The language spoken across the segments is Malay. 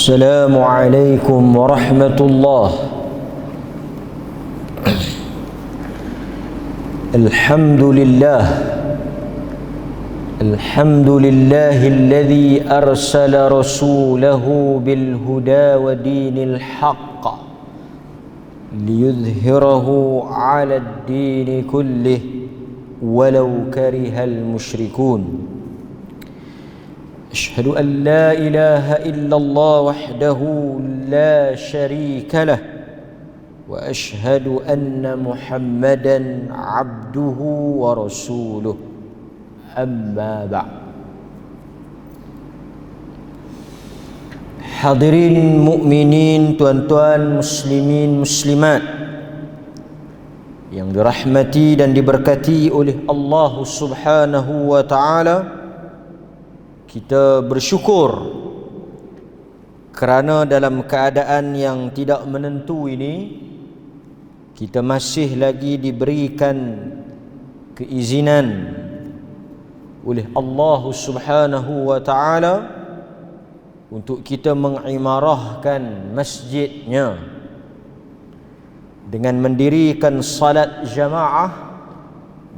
السلام عليكم ورحمة الله. الحمد لله الذي أرسل رسوله بالهدى ودين الحق ليظهره على الدين كله ولو كره المشركون. أشهد أن لا إله إلا الله وحده لا شريك له وأشهد أن محمدا عبده ورسوله. أما بعد. Hadirin mukminin, tuan-tuan muslimin muslimat yang dirahmati dan diberkati oleh Allah Subhanahu wa taala, kita bersyukur kerana dalam keadaan yang tidak menentu ini kita masih lagi diberikan keizinan oleh Allah Subhanahu wa taala untuk kita mengimarahkan masjidnya dengan mendirikan salat jamaah,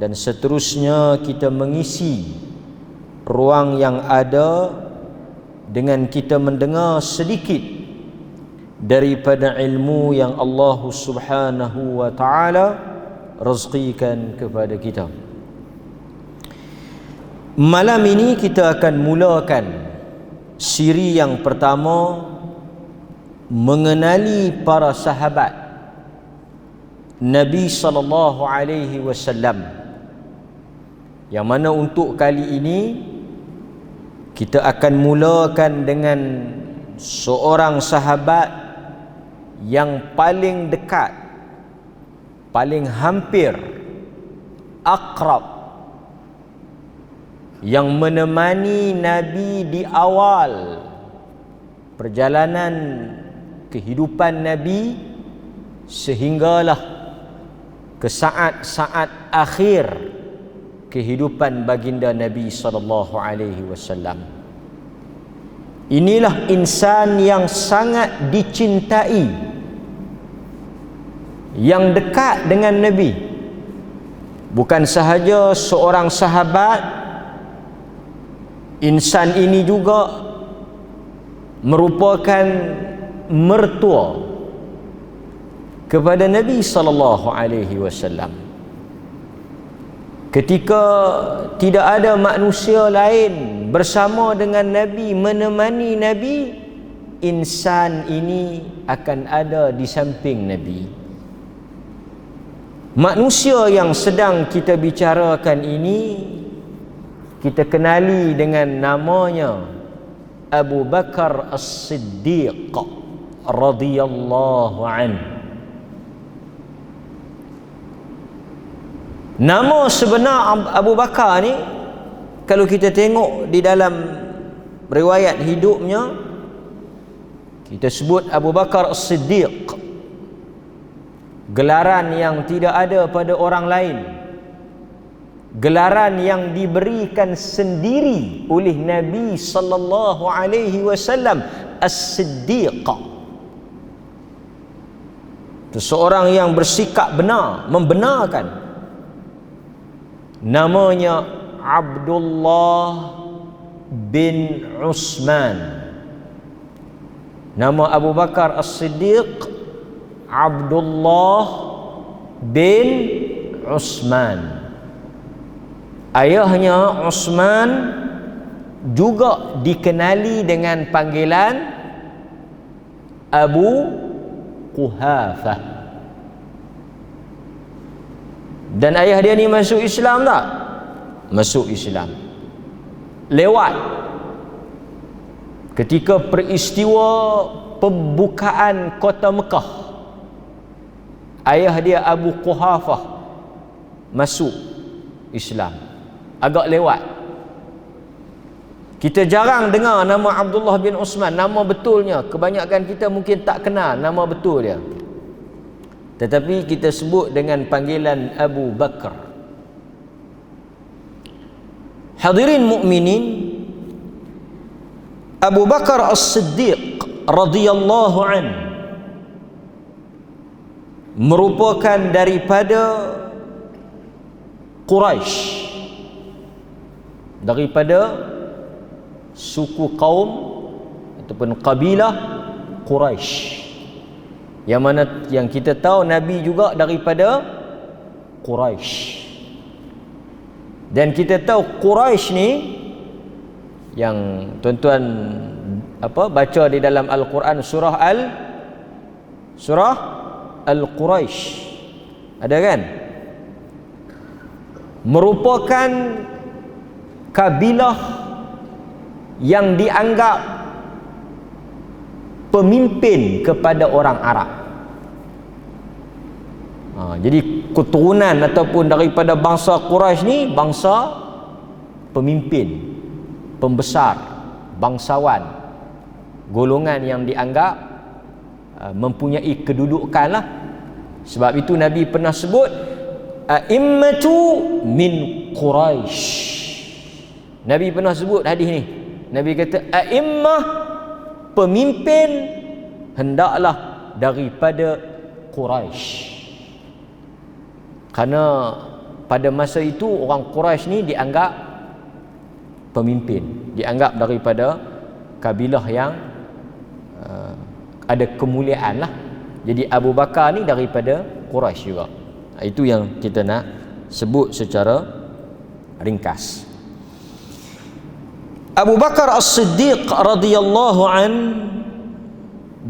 dan seterusnya kita mengisi ruang yang ada dengan kita mendengar sedikit daripada ilmu yang Allah Subhanahu wa taala rezekikan kepada kita. Malam ini kita akan mulakan siri yang pertama, mengenali para sahabat Nabi sallallahu alaihi wasallam, yang mana untuk kali ini kita akan mulakan dengan seorang sahabat yang paling dekat, paling hampir, akrab, yang menemani Nabi di awal perjalanan kehidupan Nabi sehinggalah ke saat-saat akhir kehidupan baginda Nabi sallallahu alaihi wasallam. Inilah insan yang sangat dicintai, yang dekat dengan Nabi. Bukan sahaja seorang sahabat, insan ini juga merupakan mertua kepada Nabi sallallahu alaihi wasallam. Ketika tidak ada manusia lain bersama dengan Nabi, menemani Nabi, insan ini akan ada di samping Nabi. Manusia yang sedang kita bicarakan ini kita kenali dengan namanya Abu Bakar As-Siddiq radhiyallahu anhu. Nama sebenar Abu Bakar ni, kalau kita tengok di dalam riwayat hidupnya, kita sebut Abu Bakar As-Siddiq, gelaran yang tidak ada pada orang lain, gelaran yang diberikan sendiri oleh Nabi sallallahu alaihi wasallam, As-Siddiq. Seseorang yang bersikap benar, membenarkan. Namanya Abdullah bin Utsman. Nama Abu Bakar As-Siddiq Abdullah bin Utsman. Ayahnya Utsman juga dikenali dengan panggilan Abu Quhafah. Dan ayah dia ni masuk Islam tak? Masuk Islam. Lewat ketika peristiwa pembukaan kota Mekah, ayah dia Abu Quhafah masuk Islam. Agak lewat. Kita jarang dengar nama Abdullah bin Utsman, nama betulnya. Kebanyakan kita mungkin tak kenal nama betul dia. Tetapi kita sebut dengan panggilan Abu Bakar. Hadirin mukminin, Abu Bakar As-Siddiq radhiyallahu an merupakan daripada Quraisy, daripada suku kaum ataupun kabilah Quraisy, yang kita tahu Nabi juga daripada Quraisy. Dan kita tahu Quraisy ni yang tuan-tuan baca di dalam Al-Quran surah Al-Quraisy ada kan, merupakan kabilah yang dianggap pemimpin kepada orang Arab. Jadi keturunan ataupun daripada bangsa Quraisy ni bangsa pemimpin, pembesar, bangsawan, golongan yang dianggap mempunyai kedudukan lah. Sebab itu Nabi pernah sebut a'immatu min Quraisy. Nabi pernah sebut hadis ni. Nabi kata a'immah, pemimpin hendaklah daripada Quraisy. Kerana pada masa itu orang Quraisy ni dianggap pemimpin, dianggap daripada kabilah yang ada kemuliaan lah. Jadi Abu Bakar ni daripada Quraisy juga. Itu yang kita nak sebut secara ringkas. Abu Bakar As-Siddiq radhiyallahu an,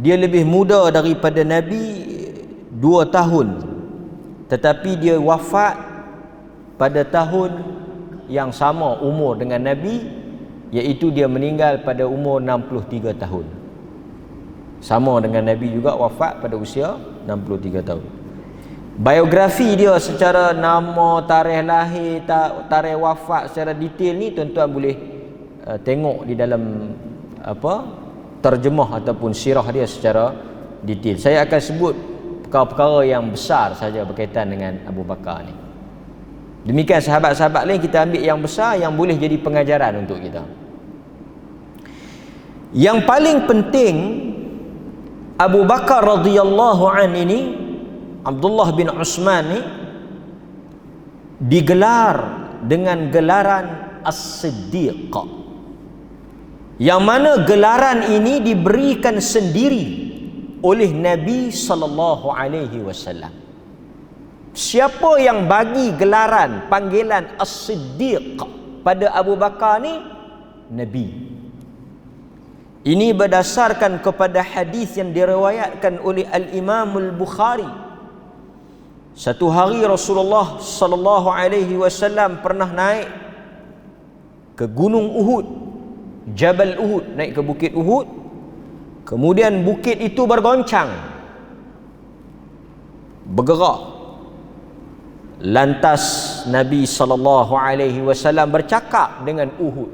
dia lebih muda daripada Nabi 2 tahun, tetapi dia wafat pada tahun yang sama umur dengan Nabi, iaitu dia meninggal pada umur 63 tahun. Sama dengan Nabi juga, wafat pada usia 63 tahun. Biografi dia secara nama, tarikh lahir, tarikh wafat secara detail ni tuan-tuan boleh tengok di dalam terjemah ataupun sirah dia secara detail. Saya akan sebut perkara-perkara yang besar saja berkaitan dengan Abu Bakar ni. Demikian sahabat-sahabat lain, kita ambil yang besar yang boleh jadi pengajaran untuk kita. Yang paling penting, Abu Bakar radhiyallahu an ini, Abdullah bin Utsman ni, digelar dengan gelaran As-Siddiq, yang mana gelaran ini diberikan sendiri oleh Nabi sallallahu alaihi wasallam. Siapa yang bagi gelaran panggilan As-Siddiq pada Abu Bakar ni? Nabi. Ini berdasarkan kepada hadis yang diriwayatkan oleh Al-Imam Al-Bukhari. Satu hari Rasulullah sallallahu alaihi wasallam pernah naik ke Gunung Uhud, Jabal Uhud, naik ke Bukit Uhud. Kemudian bukit itu bergoncang, bergerak. Lantas Nabi sallallahu alaihi wasallam bercakap dengan Uhud.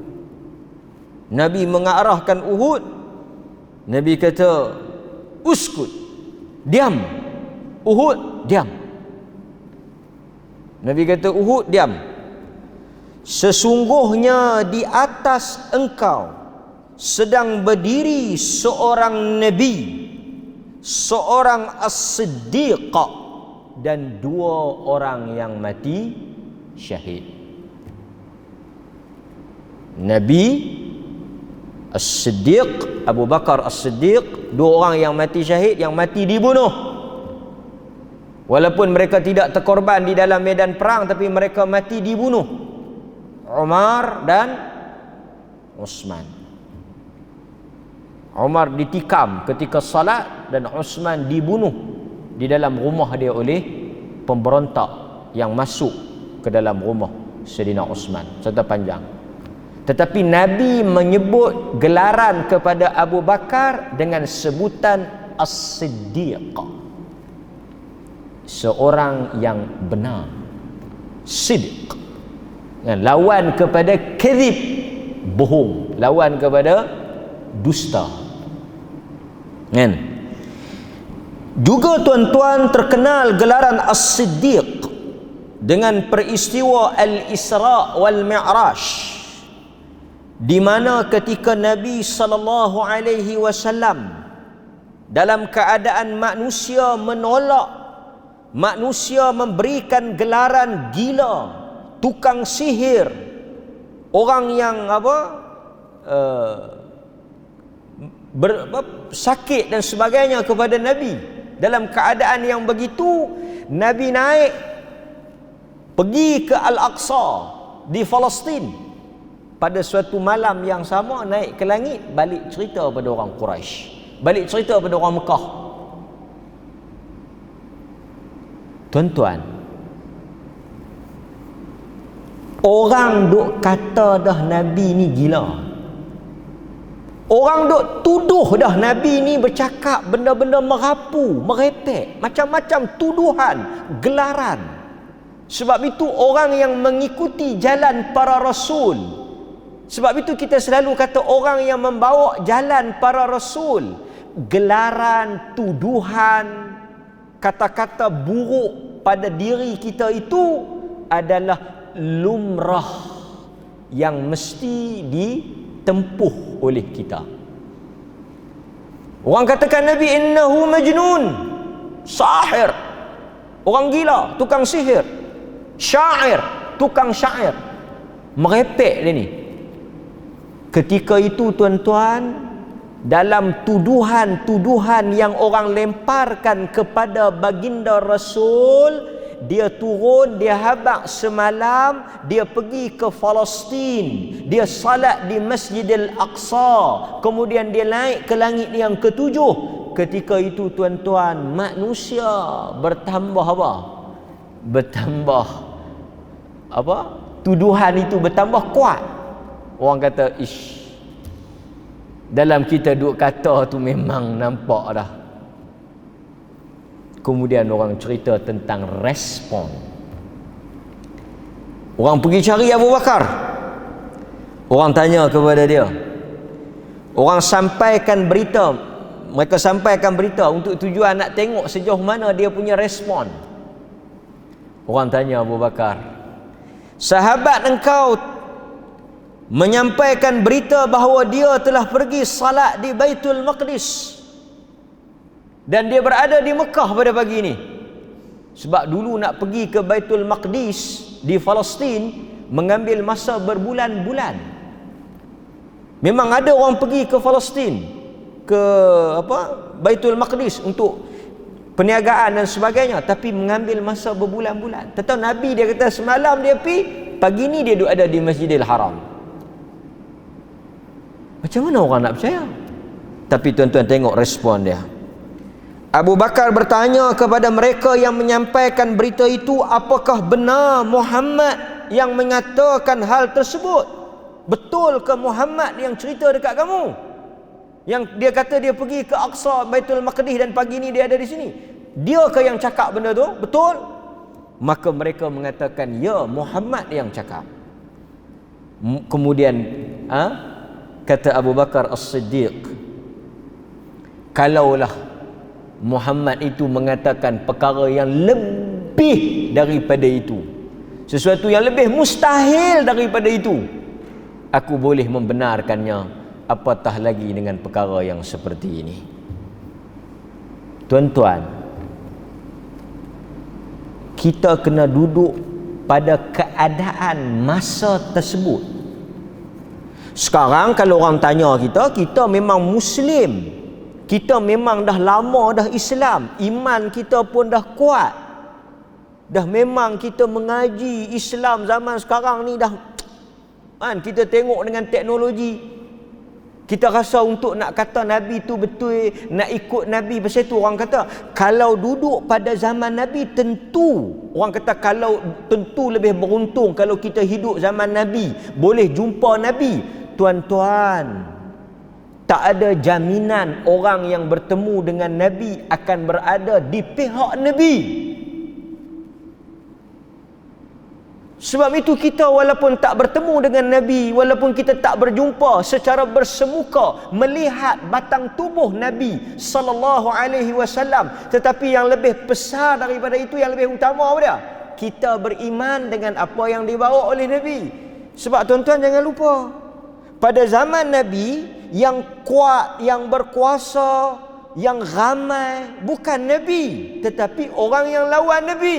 Nabi mengarahkan Uhud. Nabi kata, "Uskut." Diam. Uhud, diam. Nabi kata, "Uhud, diam. Sesungguhnya di atas engkau sedang berdiri seorang Nabi, seorang As-Siddiq, dan 2 orang yang mati syahid." Nabi, As-Siddiq, Abu Bakar As-Siddiq, 2 orang yang mati syahid, yang mati dibunuh. Walaupun mereka tidak terkorban di dalam medan perang, tapi mereka mati dibunuh. Umar dan Utsman. Umar ditikam ketika salat dan Utsman dibunuh di dalam rumah dia oleh pemberontak yang masuk ke dalam rumah Sayyidina Utsman. Cerita panjang. Tetapi Nabi menyebut gelaran kepada Abu Bakar dengan sebutan As-Siddiq, seorang yang benar. Siddiq, lawan kepada kadhib, bohong, lawan kepada dusta. Kan? Juga tuan-tuan terkenal gelaran As-Siddiq dengan peristiwa Al-Isra wal Mi'raj, di mana ketika Nabi sallallahu alaihi wasallam dalam keadaan manusia menolak, manusia memberikan gelaran gila, tukang sihir, orang yang sakit dan sebagainya kepada Nabi. Dalam keadaan yang begitu, Nabi naik pergi ke Al-Aqsa di Palestin. Pada suatu malam yang sama naik ke langit, balik cerita pada orang Quraisy, balik cerita pada orang Mekah. Tuan-tuan, orang duk kata dah Nabi ni gila. Orang duk tuduh dah Nabi ni bercakap benda-benda merapu, merepek, macam-macam tuduhan, gelaran. Sebab itu orang yang mengikuti jalan para rasul, sebab itu kita selalu kata orang yang membawa jalan para rasul, gelaran, tuduhan, kata-kata buruk pada diri kita itu adalah lumrah yang mesti ditempuh oleh kita. Orang katakan Nabi innahu majnun, sahir, orang gila, tukang sihir, syair, tukang syair, merepek dia ni. Ketika itu tuan-tuan, dalam tuduhan-tuduhan yang orang lemparkan kepada baginda Rasul, dia turun, dia habaq semalam, dia pergi ke Palestin, dia salat di Masjidil Aqsa, kemudian dia naik ke langit yang ketujuh. Ketika itu tuan-tuan, manusia bertambah apa? Bertambah apa? Tuduhan itu bertambah kuat. Orang kata, ish, dalam kita duk kata tu memang nampak dah. Kemudian orang cerita tentang respon. Orang pergi cari Abu Bakar. Orang tanya kepada dia. Orang sampaikan berita. Mereka sampaikan berita untuk tujuan nak tengok sejauh mana dia punya respon. Orang tanya Abu Bakar, sahabat engkau menyampaikan berita bahawa dia telah pergi salat di Baitul Maqdis dan dia berada di Mekah pada pagi ini. Sebab dulu nak pergi ke Baitul Maqdis di Palestin mengambil masa berbulan-bulan. Memang ada orang pergi ke Palestin, ke Baitul Maqdis untuk perniagaan dan sebagainya, tapi mengambil masa berbulan-bulan. Tetapi Nabi dia kata semalam dia pergi, pagi ni dia duduk ada di Masjidil Haram. Macam mana orang nak percaya? Tapi tuan-tuan tengok respon dia. Abu Bakar bertanya kepada mereka yang menyampaikan berita itu, apakah benar Muhammad yang mengatakan hal tersebut? Betul ke Muhammad yang cerita dekat kamu? Yang dia kata dia pergi ke Aqsa, Baitul Maqdis dan pagi ni dia ada di sini. Dia ke yang cakap benda tu? Betul? Maka mereka mengatakan, ya, Muhammad yang cakap. Kemudian kata Abu Bakar As-Siddiq, kalaulah Muhammad itu mengatakan perkara yang lebih daripada itu, sesuatu yang lebih mustahil daripada itu, aku boleh membenarkannya, apatah lagi dengan perkara yang seperti ini. Tuan-tuan, kita kena duduk pada keadaan masa tersebut. Sekarang kalau orang tanya kita memang Muslim, kita memang dah lama dah Islam, iman kita pun dah kuat, dah memang kita mengaji Islam zaman sekarang ni dah kan, kita tengok dengan teknologi, kita rasa untuk nak kata Nabi tu betul, nak ikut Nabi. Pasal tu orang kata kalau duduk pada zaman Nabi, tentu orang kata kalau tentu lebih beruntung kalau kita hidup zaman Nabi, boleh jumpa Nabi. Tuan-tuan, tak ada jaminan orang yang bertemu dengan Nabi akan berada di pihak Nabi. Sebab itu kita walaupun tak bertemu dengan Nabi, walaupun kita tak berjumpa secara bersemuka, melihat batang tubuh Nabi sallallahu alaihi wasallam, tetapi yang lebih besar daripada itu, yang lebih utama apa dia? Kita beriman dengan apa yang dibawa oleh Nabi. Sebab tuan-tuan jangan lupa, pada zaman Nabi yang kuat, yang berkuasa, yang ramai bukan Nabi, tetapi orang yang lawan Nabi.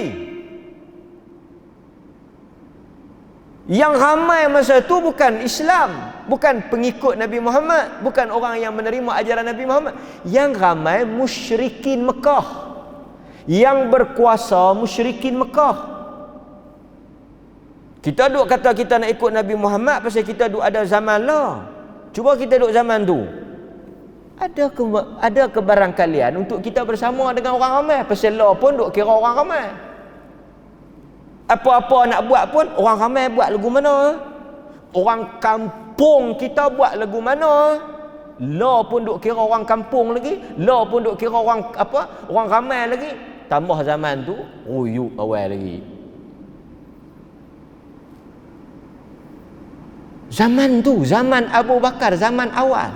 Yang ramai masa itu bukan Islam, bukan pengikut Nabi Muhammad, bukan orang yang menerima ajaran Nabi Muhammad. Yang ramai musyrikin Mekah. Yang berkuasa musyrikin Mekah. Kita duk kata kita nak ikut Nabi Muhammad pasal kita duk ada zaman lah. Cuba kita duk zaman tu. Ada kebarangkalian untuk kita bersama dengan orang ramai. Pasal law pun duk kira orang ramai. Apa-apa nak buat pun orang ramai buat lagu mana? Orang kampung kita buat lagu mana? Law pun duk kira orang kampung lagi, law pun duk kira orang apa? Orang ramai lagi. Tambah zaman tu ruyuk awal lagi. Zaman tu, zaman Abu Bakar, zaman awal.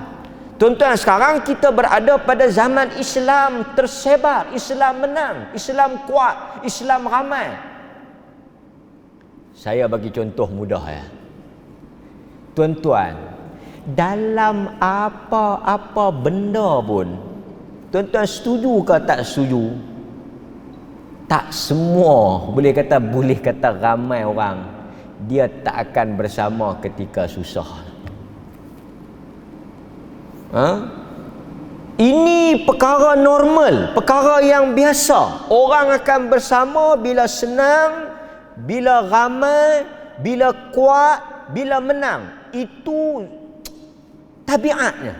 Tuan-tuan, sekarang kita berada pada zaman Islam tersebar, Islam menang, Islam kuat, Islam ramai. Saya bagi contoh mudah ya. Tuan-tuan, dalam apa-apa benda pun, tuan-tuan setuju ke tak setuju? Tak semua boleh kata ramai orang dia tak akan bersama ketika susah. Ini perkara normal, perkara yang biasa. Orang akan bersama bila senang, bila ramai, bila kuat, bila menang. Itu tabiatnya.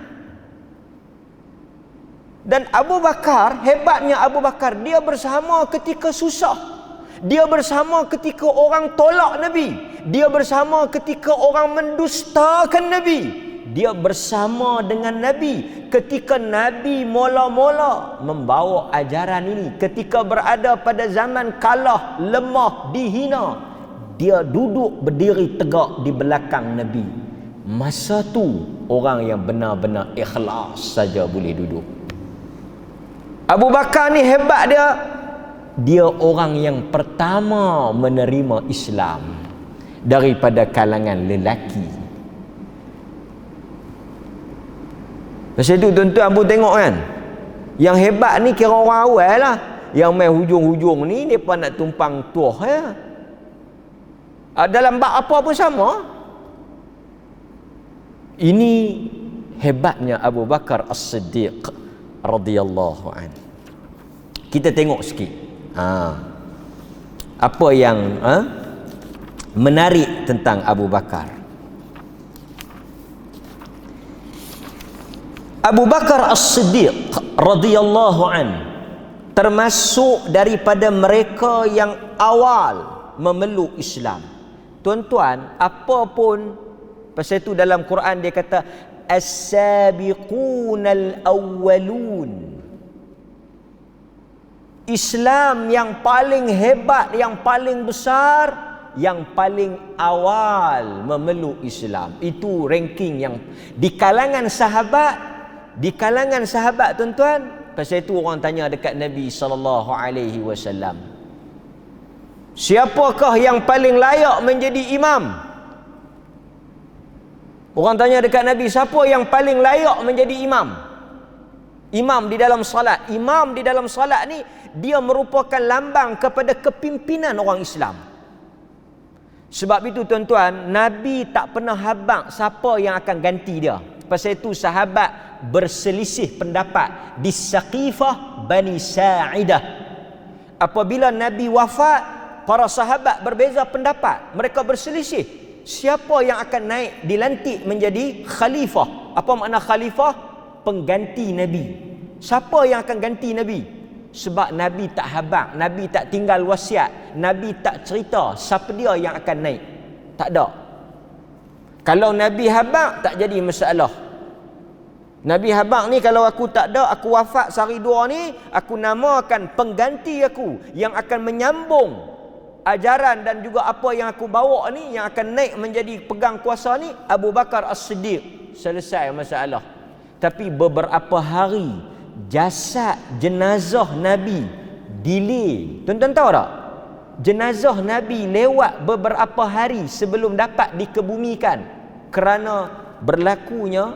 Dan Abu Bakar, hebatnya Abu Bakar, dia bersama ketika susah. Dia bersama ketika orang tolak Nabi. Dia bersama ketika orang mendustakan Nabi. Dia bersama dengan Nabi ketika Nabi mula-mula membawa ajaran ini. Ketika berada pada zaman kalah, lemah, dihina, dia duduk berdiri tegak di belakang Nabi. Masa tu orang yang benar-benar ikhlas saja boleh duduk. Abu Bakar ni hebat dia. Dia orang yang pertama menerima Islam daripada kalangan lelaki. Pasal tu tuan-tuan pun tengok kan, yang hebat ni kira orang awal lah. Yang main hujung-hujung ni mereka nak tumpang tuah ya. Dalam bab apa pun sama. Ini hebatnya Abu Bakar As-Siddiq radhiyallahu anhu. Kita tengok sikit apa yang menarik tentang Abu Bakar. Abu Bakar As-Siddiq radhiyallahu anhu termasuk daripada mereka yang awal memeluk Islam. Tuan-tuan, apa pun pasal itu dalam Quran dia kata as-sabiqunal awwalun. Islam yang paling hebat, yang paling besar, yang paling awal memeluk Islam. Itu ranking yang di kalangan sahabat. Di kalangan sahabat tuan-tuan, pasal itu orang tanya dekat Nabi SAW, siapakah yang paling layak menjadi imam? Orang tanya dekat Nabi, siapa yang paling layak menjadi imam? Imam di dalam salat. Imam di dalam salat ni dia merupakan lambang kepada kepimpinan orang Islam. Sebab itu tuan-tuan, Nabi tak pernah habaq siapa yang akan ganti dia. Pasal itu sahabat berselisih pendapat di Saqifah Bani Sa'idah. Apabila Nabi wafat, para sahabat berbeza pendapat. Mereka berselisih siapa yang akan naik dilantik menjadi khalifah. Apa makna khalifah? Pengganti Nabi. Siapa yang akan ganti Nabi? Sebab Nabi tak habaq, Nabi tak tinggal wasiat, Nabi tak cerita siapa dia yang akan naik. Tak ada. Kalau Nabi habaq tak jadi masalah. Nabi habaq ni kalau aku tak ada, aku wafat sehari dua ni, aku namakan pengganti aku yang akan menyambung ajaran dan juga apa yang aku bawa ni, yang akan naik menjadi pegang kuasa ni, Abu Bakar As-Siddiq. Selesai masalah. Tapi beberapa hari jasad jenazah Nabi delay. Tuan-tuan tahu tak? Jenazah Nabi lewat beberapa hari sebelum dapat dikebumikan kerana berlakunya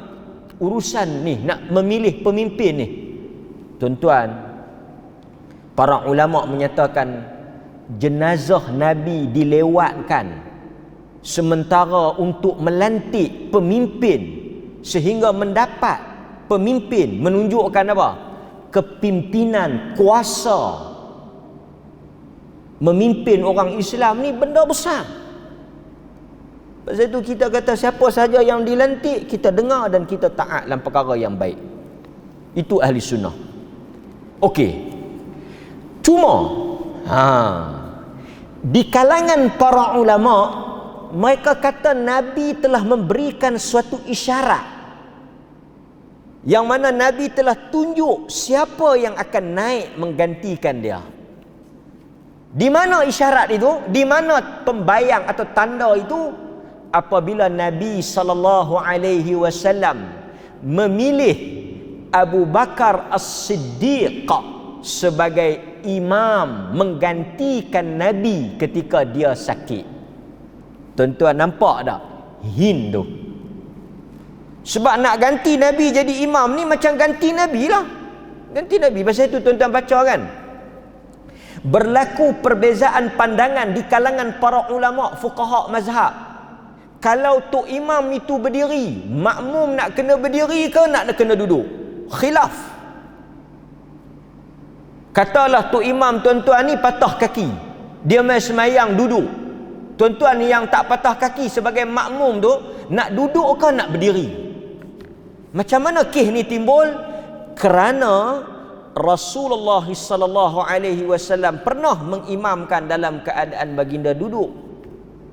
urusan ni nak memilih pemimpin ni. tuan-tuan, para ulama menyatakan jenazah Nabi dilewatkan sementara untuk melantik pemimpin, sehingga mendapat pemimpin menunjukkan apa? Kepimpinan, kuasa memimpin orang Islam ni benda besar. Pasal itu kita kata siapa saja yang dilantik, kita dengar dan kita taat dalam perkara yang baik. Itu ahli sunnah. Okey. Cuma di kalangan para ulama, mereka kata Nabi telah memberikan suatu isyarat yang mana Nabi telah tunjuk siapa yang akan naik menggantikan dia. Di mana isyarat itu? Di mana pembayang atau tanda itu? Apabila Nabi SAW memilih Abu Bakar As-Siddiq sebagai imam menggantikan Nabi ketika dia sakit. Tuan-tuan nampak tak hint tu? Sebab nak ganti Nabi jadi imam ni macam ganti Nabi lah. Ganti Nabi. Pasal itu tuan-tuan baca kan, berlaku perbezaan pandangan di kalangan para ulama fuqaha mazhab. Kalau tok imam itu berdiri, makmum nak kena berdiri ke nak kena duduk? Khilaf. Katalah tok imam tuan-tuan ni patah kaki, dia main semayang duduk. Tuan-tuan yang tak patah kaki sebagai makmum tu nak duduk ke nak berdiri? Macam mana kes ni timbul? Kerana Rasulullah sallallahu alaihi wasallam pernah mengimamkan dalam keadaan baginda duduk.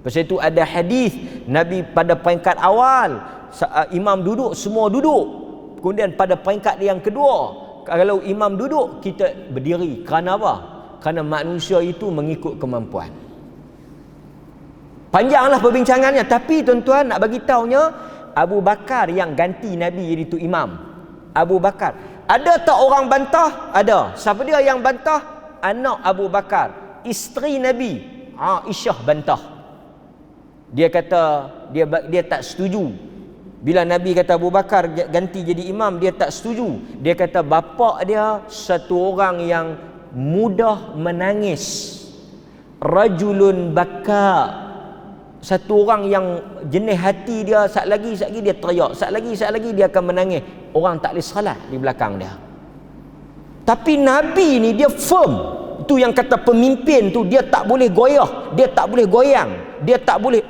Pasal itu ada hadis Nabi pada peringkat awal imam duduk, semua duduk. Kemudian pada peringkat yang kedua, kalau imam duduk, kita berdiri. Kerana apa? Kerana manusia itu mengikut kemampuan. Panjanglah perbincangannya, tapi tuan-tuan nak bagi taunya Abu Bakar yang ganti Nabi jadi tu imam. Abu Bakar. Ada tak orang bantah? Ada. Siapa dia yang bantah? Anak Abu Bakar, isteri Nabi, Aisyah bantah. Dia kata dia tak setuju. Bila Nabi kata Abu Bakar ganti jadi imam, dia tak setuju. Dia kata bapa dia satu orang yang mudah menangis. Rajulun baka. Satu orang yang jenis hati dia sat lagi dia teriak, sat lagi dia akan menangis. Orang tak boleh salat di belakang dia. Tapi Nabi ni dia firm. Itu yang kata pemimpin tu, dia tak boleh goyah, dia tak boleh goyang, dia tak boleh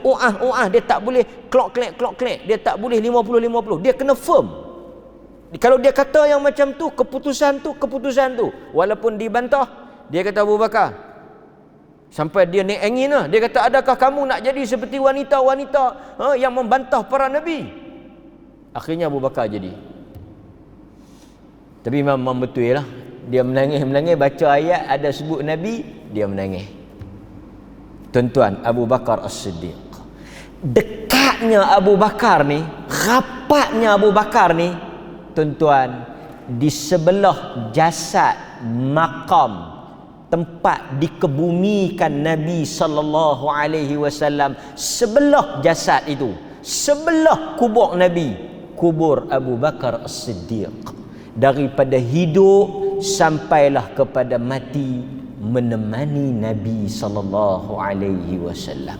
dia tak boleh klok-klek, dia tak boleh 50-50. Dia kena firm. Kalau dia kata yang macam tu, keputusan tu. Walaupun dibantah, dia kata Abu Bakar, sampai dia naik angin lah. Dia kata, adakah kamu nak jadi seperti wanita-wanita yang membantah para Nabi? Akhirnya Abu Bakar jadi. Tapi memang betul lah, dia menangis, baca ayat ada sebut Nabi, dia menangis. Tuan-tuan, Abu Bakar As-Siddiq, dekatnya Abu Bakar ni, rapatnya Abu Bakar ni, tuan-tuan, di sebelah jasad makam tempat dikebumikan Nabi sallallahu alaihi wasallam, sebelah jasad itu, sebelah kubur Nabi, kubur Abu Bakar As-Siddiq. Daripada hidup sampailah kepada mati menemani Nabi sallallahu alaihi wasallam.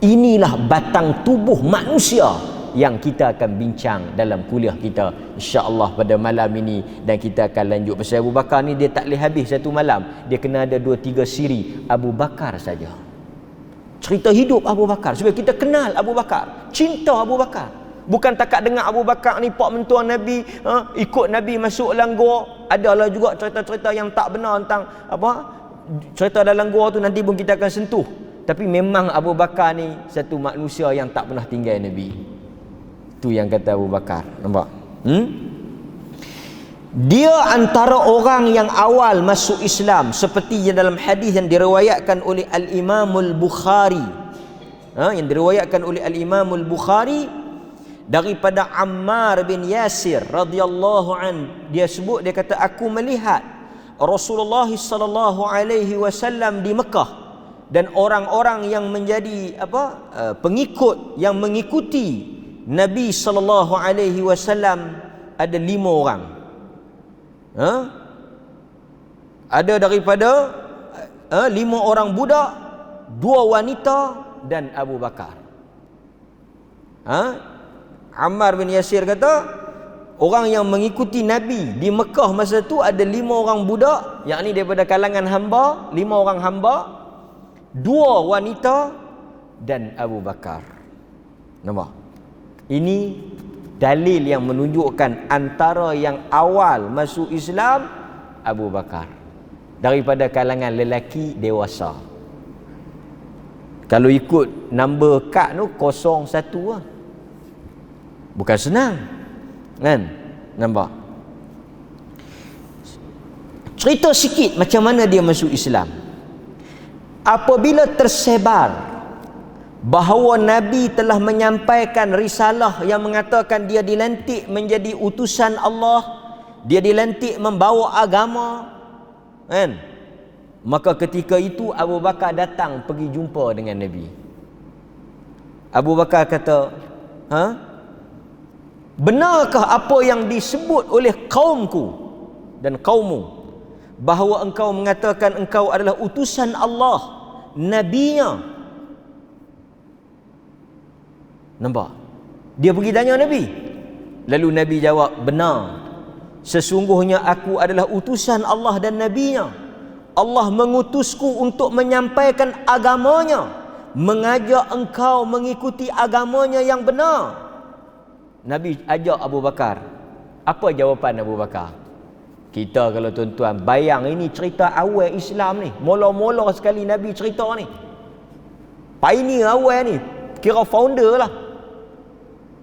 Inilah batang tubuh manusia yang kita akan bincang dalam kuliah kita insya-Allah pada malam ini, dan kita akan lanjut. Pasal Abu Bakar ni dia tak boleh habis satu malam, dia kena ada 2-3 siri Abu Bakar saja. Cerita hidup Abu Bakar supaya kita kenal Abu Bakar, cinta Abu Bakar. Bukan takat dengar Abu Bakar ni pak mentua Nabi, ikut Nabi masuk dalam gua. Adalah juga cerita-cerita yang tak benar tentang cerita dalam gua tu, nanti pun kita akan sentuh. Tapi memang Abu Bakar ni satu manusia yang tak pernah tinggal Nabi. Tu yang kata Abu Bakar. Nampak? Dia antara orang yang awal masuk Islam, seperti yang dalam hadis yang diriwayatkan oleh Al-Imamul Bukhari. Yang diriwayatkan oleh Al-Imamul Bukhari daripada Ammar bin Yasir radhiyallahu an. Dia sebut, dia kata, aku melihat Rasulullah sallallahu alaihi wasallam di Mekah, dan orang-orang yang menjadi pengikut yang mengikuti Nabi sallallahu alaihi wasallam ada 5 orang. Ha? Ada daripada 5 orang budak, 2 wanita dan Abu Bakar. Ha? Ammar bin Yasir kata, orang yang mengikuti Nabi di Mekah masa tu ada 5 orang budak, yakni daripada kalangan hamba, 5 orang hamba, 2 wanita dan Abu Bakar. Nampak? Ini dalil yang menunjukkan antara yang awal masuk Islam Abu Bakar daripada kalangan lelaki dewasa. Kalau ikut number kad tu 01 lah. Bukan senang. Kan? Nampak? Cerita sikit macam mana dia masuk Islam. Apabila tersebar bahawa Nabi telah menyampaikan risalah yang mengatakan dia dilantik menjadi utusan Allah, dia dilantik membawa agama, kan? Maka ketika itu Abu Bakar datang pergi jumpa dengan Nabi. Abu Bakar kata, benarkah apa yang disebut oleh kaumku dan kaummu, bahawa engkau mengatakan engkau adalah utusan Allah, nabinya? Nampak? Dia pergi tanya Nabi. Lalu Nabi jawab, benar. Sesungguhnya aku adalah utusan Allah dan nabinya. Allah mengutusku untuk menyampaikan agamanya, mengajak engkau mengikuti agamanya yang benar. Nabi ajak Abu Bakar. Apa jawapan Abu Bakar? Kita kalau tuan-tuan bayang, ini cerita awal Islam ni, mula-mula sekali Nabi cerita ni, pioneer awal ni, kira founder lah.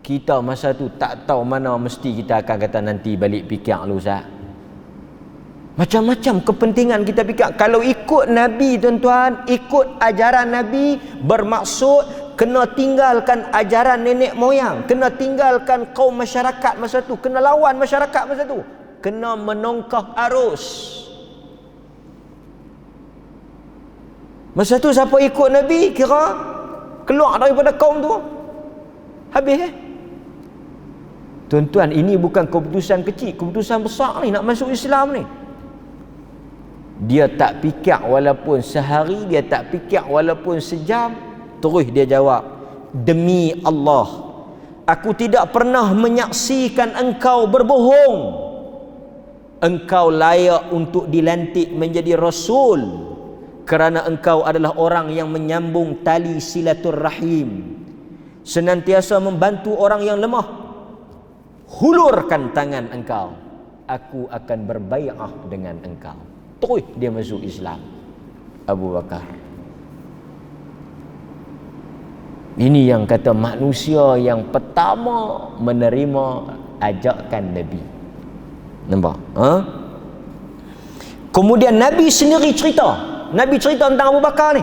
Kita masa tu tak tahu mana mesti kita akan kata nanti balik fikir dulu Ustaz. Macam-macam kepentingan kita fikir. Kalau ikut Nabi tuan-tuan, ikut ajaran Nabi, bermaksud kena tinggalkan ajaran nenek moyang, kena tinggalkan kaum masyarakat masa tu, kena lawan masyarakat masa tu, kena menongkah arus. Masa tu siapa ikut Nabi kira keluar daripada kaum tu, habis Tuan-tuan, ini bukan keputusan kecil, keputusan besar ni, nak masuk Islam ni. Dia tak fikir walaupun sehari, dia tak fikir walaupun sejam, terus dia jawab, demi Allah, aku tidak pernah menyaksikan engkau berbohong. Engkau layak untuk dilantik menjadi Rasul kerana engkau adalah orang yang menyambung tali silaturrahim, senantiasa membantu orang yang lemah. Hulurkan tangan engkau, aku akan berbai'ah dengan engkau. Terus dia masuk Islam, Abu Bakar. Ini yang kata manusia yang pertama menerima ajakan Nabi. Nampak? Kemudian Nabi sendiri cerita. Nabi cerita tentang Abu Bakar ni.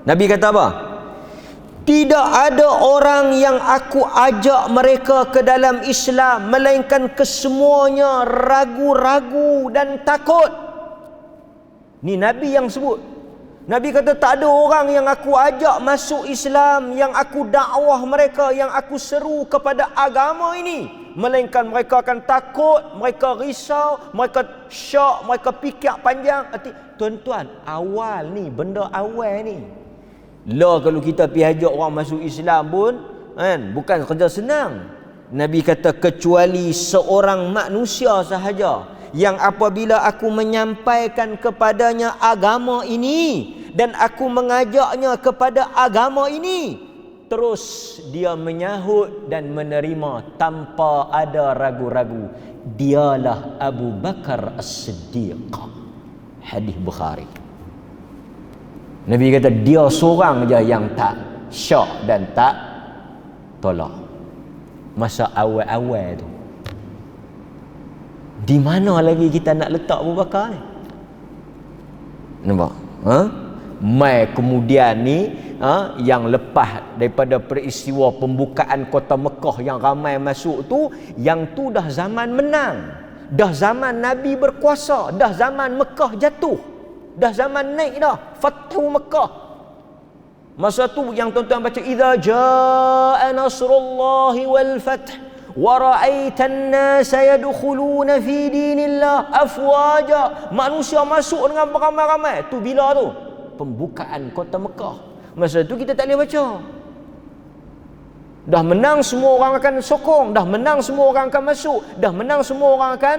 Nabi kata apa? Tidak ada orang yang aku ajak mereka ke dalam Islam melainkan kesemuanya ragu-ragu dan takut. Ni Nabi yang sebut. Nabi kata tak ada orang yang aku ajak masuk Islam, yang aku dakwah mereka, yang aku seru kepada agama ini, melainkan mereka akan takut, mereka risau, mereka syak, mereka fikir panjang. Tuan-tuan, awal ni, benda awal ni. Lah kalau kita pergi ajak orang masuk Islam pun, kan, bukan kerja senang. Nabi kata kecuali seorang manusia sahaja yang apabila aku menyampaikan kepadanya agama ini dan aku mengajaknya kepada agama ini, terus dia menyahut dan menerima tanpa ada ragu-ragu, dialah Abu Bakar As-Siddiq. Hadis Bukhari. Nabi kata dia seorang je yang tak syak dan tak tolak masa awal-awal tu. Di mana lagi kita nak letak Abu Bakar ni? Nampak? Mai kemudian ni, yang lepas daripada peristiwa pembukaan kota Mekah yang ramai masuk tu, yang tu dah zaman menang, dah zaman Nabi berkuasa, dah zaman Mekah jatuh, dah zaman naik dah, Fathu Mekah. Masa tu yang tuan-tuan baca, idza jaa nasrullahi wal fath wa ra'aitan nasa yadkhuluna fi dinillah afwaja. Manusia masuk dengan beramai-ramai. Tu bila tu? Pembukaan kota Mekah. Masa tu kita tak boleh baca. Dah menang, semua orang akan sokong. Dah menang, semua orang akan masuk. Dah menang, semua orang akan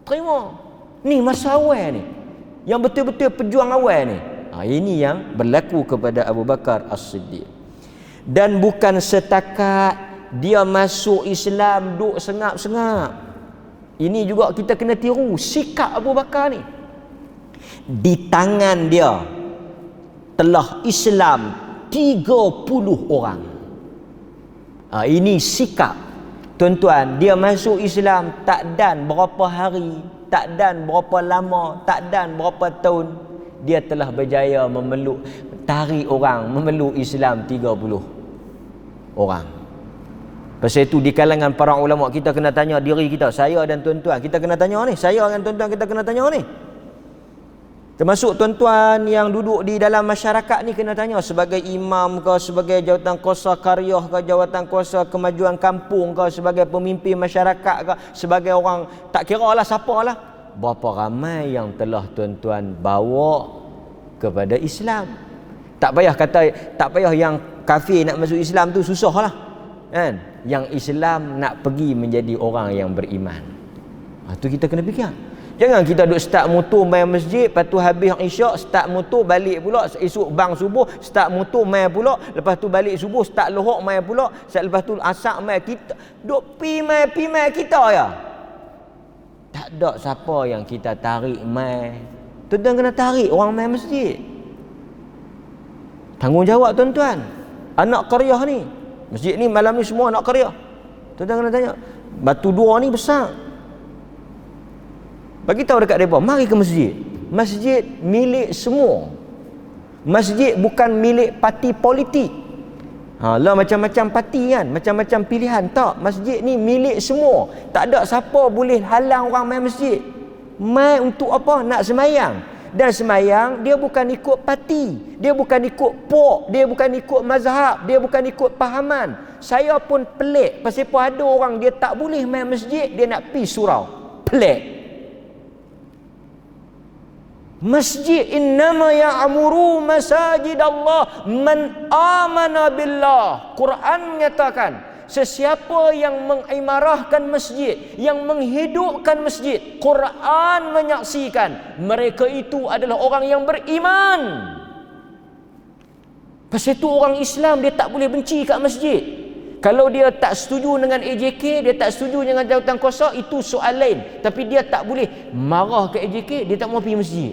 terima. Ni masa awal ni, yang betul-betul pejuang awal ni. Ini yang berlaku kepada Abu Bakar As-Siddiq. Dan bukan setakat dia masuk Islam duk sengap-sengap. Ini juga kita kena tiru sikap Abu Bakar ni. Di tangan dia telah Islam 30 orang. Ini sikap. Tuan-tuan, dia masuk Islam tak dan berapa hari, tak dan berapa lama, tak dan berapa tahun, dia telah berjaya tarik orang memeluk Islam 30 orang. Pasal itu di kalangan para ulama kita kena tanya diri kita, saya dan tuan-tuan kita kena tanya ni, saya dan tuan-tuan kita kena tanya ni. Termasuk tuan-tuan yang duduk di dalam masyarakat ni kena tanya, sebagai imam ke, sebagai jawatan kuasa karyah ke, jawatan kuasa kemajuan kampung ke, sebagai pemimpin masyarakat ke, sebagai orang tak kira lah siapa lah, berapa ramai yang telah tuan-tuan bawa kepada Islam. Tak payah yang kafir nak masuk Islam tu susah lah kan. Yang Islam nak pergi menjadi orang yang beriman. Tu kita kena fikir. Jangan kita duduk start motor main masjid, lepas tu habis isyak start motor balik pula, esok bang subuh start motor main pula, lepas tu balik subuh start lohok main pula, lepas tu asak main, kita duk pi main kita ya. Tak ada siapa yang kita tarik main. Tuan-tuan kena tarik orang main masjid. Tanggungjawab tuan-tuan. Anak qaryah ni, masjid ni malam ni semua anak qaryah. Tuan-tuan kena tanya, batu dua ni besar. Bagi tahu dekat mereka, mari ke masjid. Masjid milik semua. Masjid bukan milik parti politik. Lah macam-macam parti kan, macam-macam pilihan. Tak, masjid ni milik semua. Tak ada siapa boleh halang orang main masjid. Main untuk apa? Nak semayang. Dan semayang dia bukan ikut parti, dia bukan ikut pok, dia bukan ikut mazhab, dia bukan ikut pahaman. Saya pun pelik pasal ada orang dia tak boleh main masjid, dia nak pi surau. Pelik. Masjid innama ya'muru masajid Allah man amana billah. Quran menyatakan sesiapa yang mengimarahkan masjid, yang menghidupkan masjid, Quran menyaksikan mereka itu adalah orang yang beriman. Pasal itu orang Islam dia tak boleh benci kat masjid. Kalau dia tak setuju dengan AJK, dia tak setuju dengan jawatan kuasa, itu soal lain. Tapi dia tak boleh marah ke AJK, dia tak mau pergi masjid.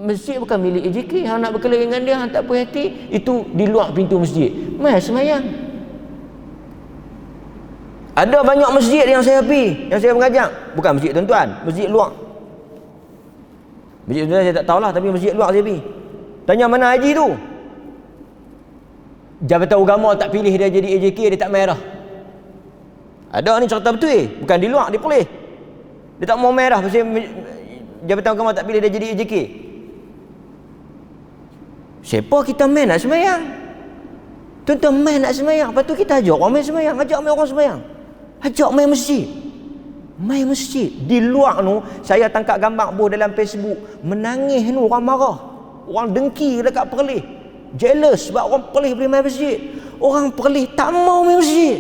Masjid bukan milik AJK. Hang nak berkelahi dengan dia, hang tak puas hati, itu di luar pintu masjid. Mai semayang. Ada banyak masjid yang saya pergi, yang saya mengajak. Bukan masjid tuan-tuan, masjid luar. Masjid tuan-tuan saya tak tahulah, tapi masjid luar saya pergi. Tanya mana haji tu? Jabatan agama tak pilih dia jadi AJK, dia tak merah. Ada ni cerita betul bukan di luar, dia pilih. Dia tak mau merah pasal Jabatan agama tak pilih dia jadi AJK. Siapa kita main nak semayang? Tuan-tuan main nak semayang, lepas tu kita ajak orang main semayang, ajak main orang semayang. Ajak main masjid. Main masjid. Di luar tu, saya tangkap gambar buh dalam Facebook. Menangis tu, orang marah. Orang dengki dekat Perlis. Jealous sebab orang Perlis boleh main masjid. Orang Perlis tak mau main masjid.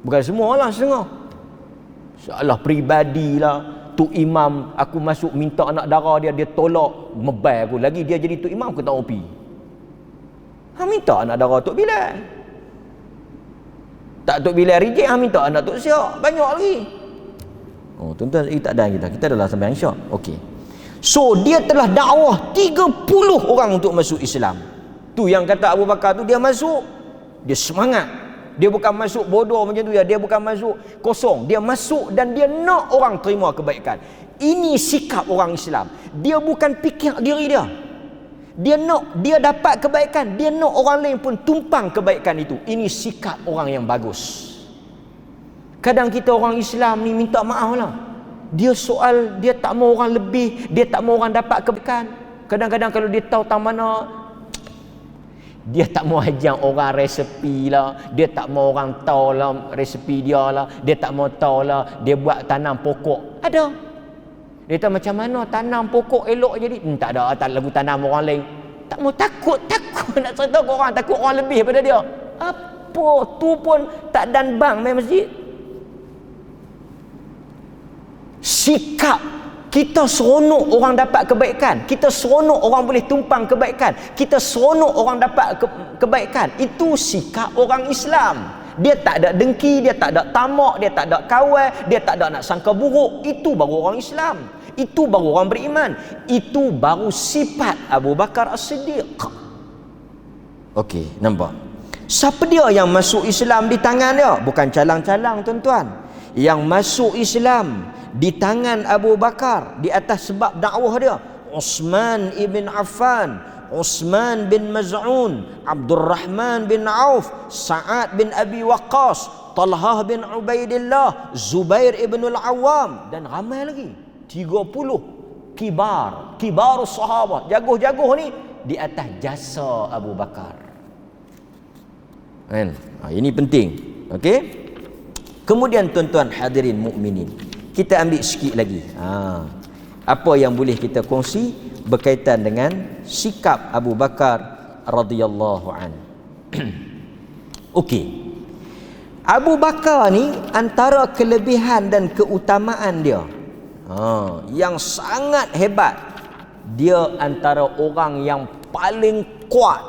Bukan semua lah, setengah. Salah peribadi lah. Tu imam, aku masuk minta anak dara dia, dia tolak. Mebay aku. Lagi dia jadi tu imam, aku tak mau pergi. Minta anak dara Tok Bilal. Tak Tok Bilal reject, minta anak Tok Siak. Banyak lagi. Tuan-tuan, tak ada kita. Kita adalah sampai insya. Okey. So, dia telah dakwah 30 orang untuk masuk Islam. Tu yang kata Abu Bakar tu, dia masuk, dia semangat. Dia bukan masuk bodoh macam tu ya. Dia bukan masuk kosong. Dia masuk dan dia nak orang terima kebaikan. Ini sikap orang Islam. Dia bukan fikir diri dia. Dia nak, dia dapat kebaikan, dia nak orang lain pun tumpang kebaikan itu. Ini sikap orang yang bagus. Kadang kita orang Islam ni minta maaf lah. Dia soal, dia tak mau orang lebih, dia tak mau orang dapat kebaikan. Kadang-kadang kalau dia tahu tang mana, Dia tak mau ajar orang resepi lah, dia tak mau orang tahu lah resepi dia lah, dia tak mau tahu lah dia buat tanam pokok. Ada. Dia tahu macam mana tanam pokok elok jadi. Tak ada, tak lagu tanam orang lain. Tak mau, takut nak cerita ke orang, takut orang lebih daripada dia. Apa tu pun tak dan bang main masjid. Sikap kita seronok orang dapat kebaikan, kita seronok orang boleh tumpang kebaikan, kita seronok orang dapat kebaikan. Itu sikap orang Islam. Dia tak ada dengki, dia tak ada tamak, dia tak ada kawal, dia tak ada nak sangka buruk. Itu baru orang Islam. Itu baru orang beriman. Itu baru sifat Abu Bakar As-Siddiq. Okey, nampak? Siapa dia yang masuk Islam di tangan dia? Bukan calang-calang, tuan-tuan. Yang masuk Islam di tangan Abu Bakar di atas sebab dakwah dia, Uthman ibn Affan, Uthman bin Maz'un, Abdul Rahman bin Auf, Sa'ad bin Abi Waqqas, Talhah bin Ubaidillah, Zubair ibn al-Awwam, dan ramai lagi. 30 kibar sahabat, jaguh-jaguh ni di atas jasa Abu Bakar. Kan? Ini penting. Okey? Kemudian tuan-tuan hadirin mukminin, kita ambil sikit lagi. Apa yang boleh kita kongsi berkaitan dengan sikap Abu Bakar radhiyallahu anhu. Okey. Abu Bakar ni antara kelebihan dan keutamaan dia, yang sangat hebat, dia antara orang yang paling kuat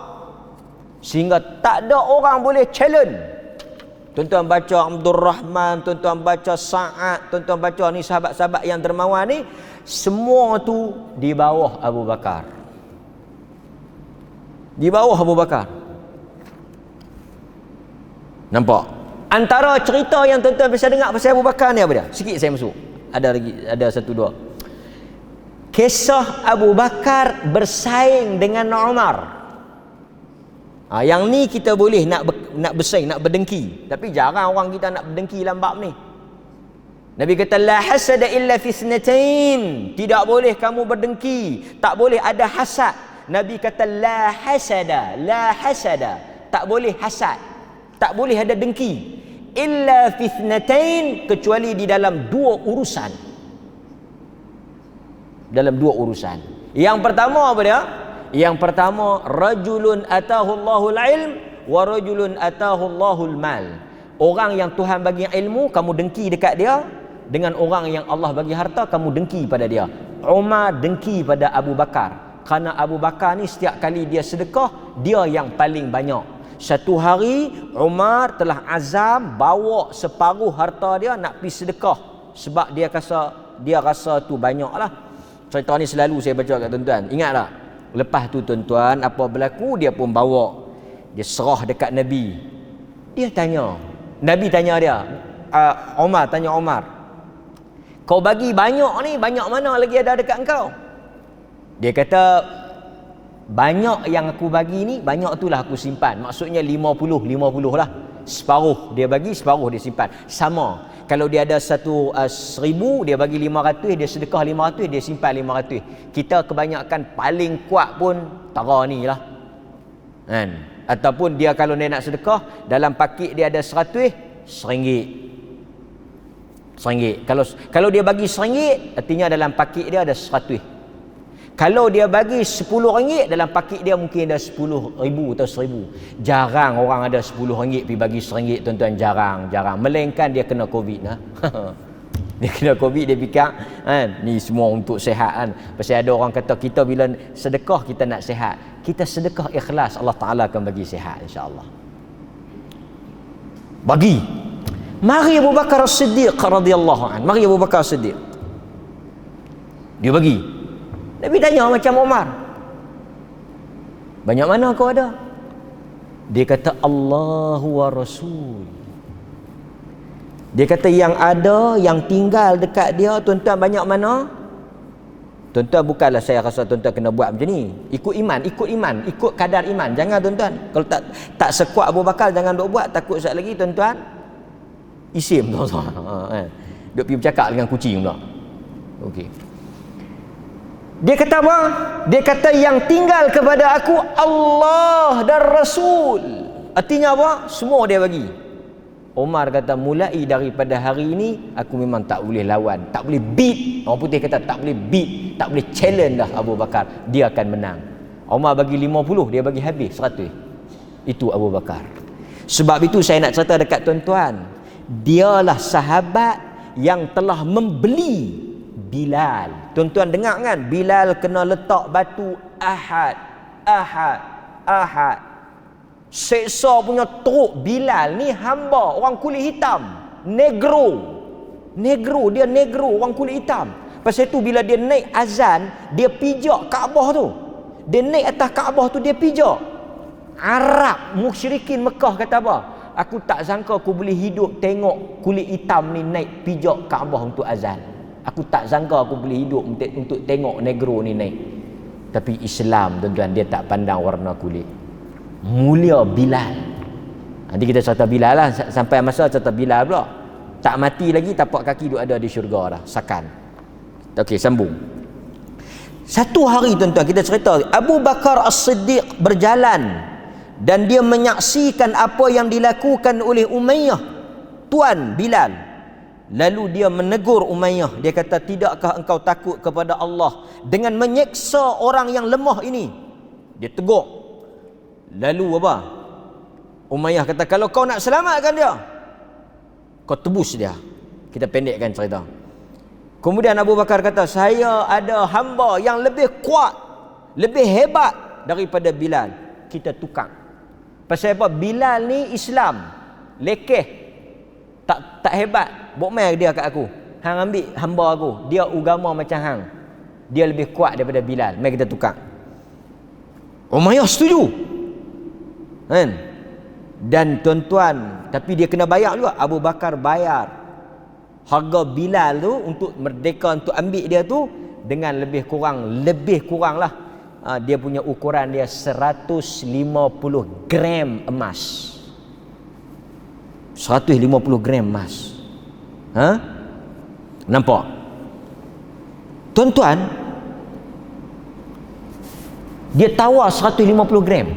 sehingga tak ada orang boleh challenge. Tuan-tuan baca Abdul Rahman, tuan-tuan baca Sa'ad, tuan-tuan baca ni sahabat-sahabat yang dermawan ni, semua tu di bawah Abu Bakar. Di bawah Abu Bakar. Nampak? Antara cerita yang tuan-tuan bisa dengar pasal Abu Bakar ni apa dia? Sikit saya masuk. Ada lagi, ada satu dua. Kisah Abu Bakar bersaing dengan Umar. Yang ni kita boleh nak bersaing, nak berdengki. Tapi jarang orang kita nak berdengki dalam bab ni. Nabi kata la hasada illa fi ithnatain. Tidak boleh kamu berdengki, tak boleh ada hasad. Nabi kata la hasada, tak boleh hasad, tak boleh ada dengki. Illa fi ithnatain, kecuali di dalam dua urusan. Dalam dua urusan. Yang pertama apa dia? Yang pertama, rajulun atahu Allahul ilm wa rajulun atahu Allahul mal. Orang yang Tuhan bagi ilmu, kamu dengki dekat dia, dengan orang yang Allah bagi harta, kamu dengki pada dia. Umar dengki pada Abu Bakar kerana Abu Bakar ni setiap kali dia sedekah, dia yang paling banyak. Satu hari Umar telah azam bawa separuh harta dia nak pergi sedekah sebab dia rasa tu banyaklah. Cerita ni selalu saya baca kat tuan-tuan. Ingat tak? Lepas tu tuan-tuan, apa berlaku, dia pun bawa, dia serah dekat Nabi. Dia tanya, Nabi tanya dia, Umar tanya Umar, kau bagi banyak ni, banyak mana lagi ada dekat engkau? Dia kata, banyak yang aku bagi ni, banyak itulah aku simpan. Maksudnya 50 lah. Separuh dia bagi, separuh dia simpan. Sama. Kalau dia ada 1,000, dia bagi 500, dia sedekah 500, dia simpan 500. Kita kebanyakan paling kuat pun tara ni lah. Kan? Ataupun dia kalau dia nak sedekah, dalam pakit dia ada 100, RM1. Kalau dia bagi RM1, artinya dalam pakit dia ada 100. Kalau dia bagi RM10, dalam pakit dia mungkin ada 10,000 atau 1,000. Jarang orang ada RM10 pergi bagi RM1, tuan-tuan. Jarang. Melainkan dia kena Covid lah. Dia kena Covid, dia fikir ni semua untuk sihat kan. Pasal ada orang kata kita bila sedekah kita nak sihat. Kita sedekah ikhlas, Allah Ta'ala akan bagi sihat insya-Allah. Bagi. Mari Abu Bakar As-Siddiq radhiyallahu anhu. Mari Abu Bakar As-Siddiq. Dia bagi. Nabi tanya macam Umar, banyak mana kau ada? Dia kata Allahu wa Rasul. Dia kata yang ada, yang tinggal dekat dia, tuan-tuan, banyak mana? Tuan-tuan, bukanlah saya rasa tuan-tuan kena buat macam ni. Ikut iman, ikut kadar iman. Jangan tuan-tuan. Kalau tak sekuat Abu Bakar, jangan duk buat. Takut sekali lagi tuan-tuan isim tuan-tuan. Duk pergi bercakap dengan kucing pula. Okey. Dia kata apa? Dia kata yang tinggal kepada aku Allah dan Rasul. Artinya apa? Semua dia bagi. Umar kata mulai daripada hari ini aku memang tak boleh lawan, tak boleh beat. Orang putih kata tak boleh beat, tak boleh challenge dah Abu Bakar, dia akan menang. Umar bagi 50, dia bagi habis 100. Itu Abu Bakar. Sebab itu saya nak cerita dekat tuan-tuan, dialah sahabat yang telah membeli Bilal. Tuan-tuan dengar kan, Bilal kena letak batu Ahad, Ahad, Ahad. Seksa punya teruk. Bilal ni hamba orang kulit hitam, negro, dia negro, orang kulit hitam. Pasal tu bila dia naik azan, dia pijak Kaabah tu, dia naik atas Kaabah tu, dia pijak. Arab musyrikin Mekah kata apa? Aku tak sangka aku boleh hidup tengok kulit hitam ni naik pijak Kaabah untuk azan. Aku tak sangka aku boleh hidup untuk tengok negro ni naik. Tapi Islam tuan-tuan, dia tak pandang warna kulit. Mulia Bilal. Nanti kita cerita Bilal lah. Sampai masa cerita Bilal pula. Tak mati lagi, tapak kaki duk ada di syurga dah. Sakan. Okey, sambung. Satu hari tuan-tuan kita cerita, Abu Bakar As-Siddiq berjalan dan dia menyaksikan apa yang dilakukan oleh Umayyah, tuan Bilal. Lalu dia menegur Umayyah. Dia kata, tidakkah engkau takut kepada Allah dengan menyeksa orang yang lemah ini? Dia tegur. Lalu apa? Umayyah kata, kalau kau nak selamatkan dia, kau tebus dia. Kita pendekkan cerita. Kemudian Abu Bakar kata, saya ada hamba yang lebih kuat, lebih hebat daripada Bilal. Kita tukar. Pasal apa? Bilal ni Islam, lekeh, tak hebat. Bawa mai dia kat aku. Hang ambil hamba aku, dia agama macam hang, dia lebih kuat daripada Bilal. Mai kita tukar. Umayyah setuju. Kan? Dan tuan-tuan, tapi dia kena bayar juga. Abu Bakar bayar harga Bilal tu untuk merdeka, untuk ambil dia tu dengan lebih kurang lah. Dia punya ukuran dia 150 gram emas. 150 gram emas. Nampak? Tuan-tuan, dia tawar 150 gram.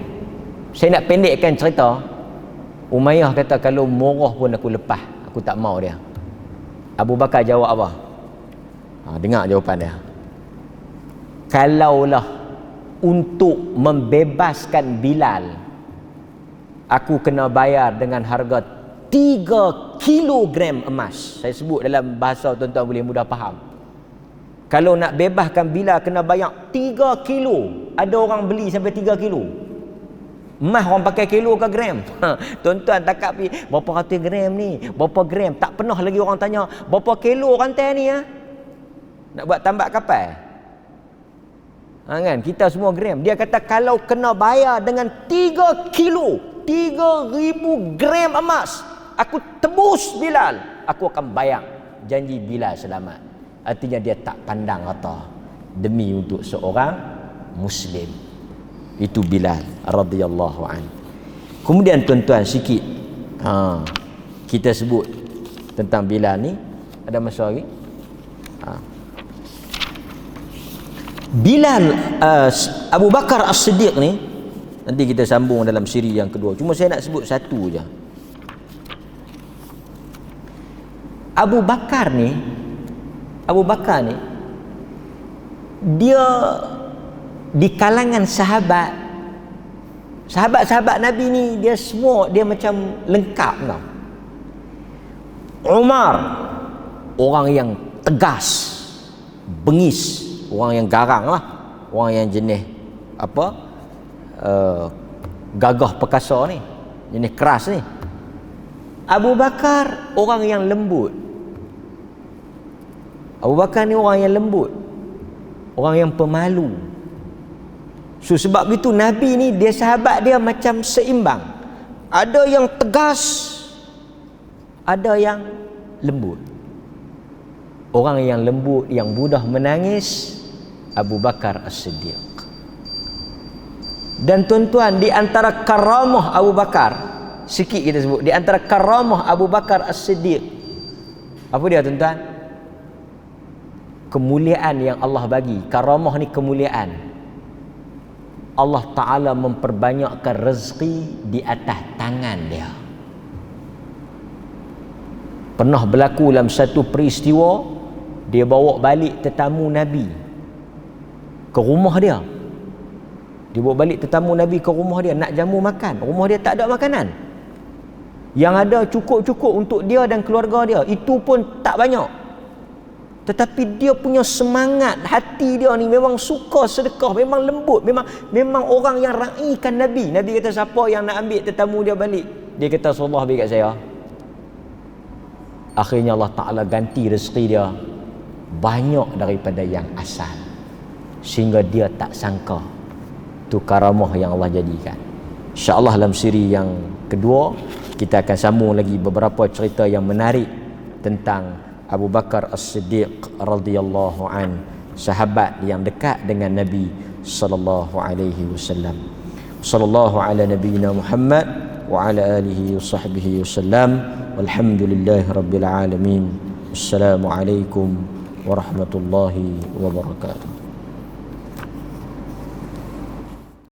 Saya nak pendekkan cerita. Umayyah kata, kalau murah pun aku lepas, aku tak mau dia. Abu Bakar jawab apa? Dengar jawapan dia. Kalaulah untuk membebaskan Bilal, aku kena bayar dengan harga 3 kilogram emas. Saya sebut dalam bahasa tuan-tuan boleh mudah faham. Kalau nak bebaskan Bilal, kena bayar 3 kilo. Ada orang beli sampai 3 kilo. Emas orang pakai kilo ke gram? Tuan-tuan takap pergi, berapa ratus gram ni? Berapa gram? Tak pernah lagi orang tanya, berapa kilo rantai ni? Nak buat tambak kapal? Kan? Kita semua gram. Dia kata, kalau kena bayar dengan 3 kilo, 3,000 gram emas, aku tebus Bilal, aku akan bayar. Janji Bilal selamat. Artinya dia tak pandang harta, demi untuk seorang Muslim. Itu Bilal radhiyallahu anhu. Kemudian tuan-tuan sikit, kita sebut tentang Bilal ni. Ada masa lagi? Bilal, Abu Bakar As-Siddiq ni, nanti kita sambung dalam siri yang kedua. Cuma saya nak sebut satu je. Abu Bakar ni, dia di kalangan sahabat-sahabat Nabi ni, dia semua dia macam lengkap tau. Umar, orang yang tegas, bengis, orang yang garang lah, orang yang jenis apa, gagah perkasa ni, jenis keras ni. Abu Bakar orang yang lembut. Abu Bakar ni orang yang lembut, orang yang pemalu. So sebab itu Nabi ni, dia sahabat dia macam seimbang. Ada yang tegas, ada yang lembut. Orang yang lembut, yang mudah menangis, Abu Bakar As-Siddiq. Dan tuan-tuan, di antara karamah Abu Bakar, sikit kita sebut, di antara karamah Abu Bakar As-Siddiq, apa dia tuan-tuan? kemuliaan yang Allah bagi. Karamah ni kemuliaan. Allah Ta'ala memperbanyakkan rezeki di atas tangan dia. Pernah berlaku dalam satu peristiwa, dia bawa balik tetamu Nabi ke rumah dia. Dia bawa balik tetamu Nabi ke rumah dia, nak jamu makan. Rumah dia tak ada makanan. Yang ada cukup-cukup untuk dia dan keluarga dia. Itu pun tak banyak. Tetapi dia punya semangat, hati dia ni memang suka sedekah, memang lembut, memang orang yang raikan Nabi. Nabi kata, siapa yang nak ambil tetamu dia balik? Dia kata, Rasulullah ambil kat saya. Akhirnya Allah Ta'ala ganti rezeki dia banyak daripada yang asal, sehingga dia tak sangka. Itu karamah yang Allah jadikan. InsyaAllah dalam siri yang kedua kita akan sambung lagi beberapa cerita yang menarik tentang Abu Bakar As-Siddiq radhiyallahu an, sahabat yang dekat dengan Nabi sallallahu alaihi wasallam. Sallallahu ala nabiyyina Muhammad wa ala alihi wa sahbihi wasallam. Walhamdulillahi rabbil alamin. Assalamualaikum warahmatullahi wabarakatuh.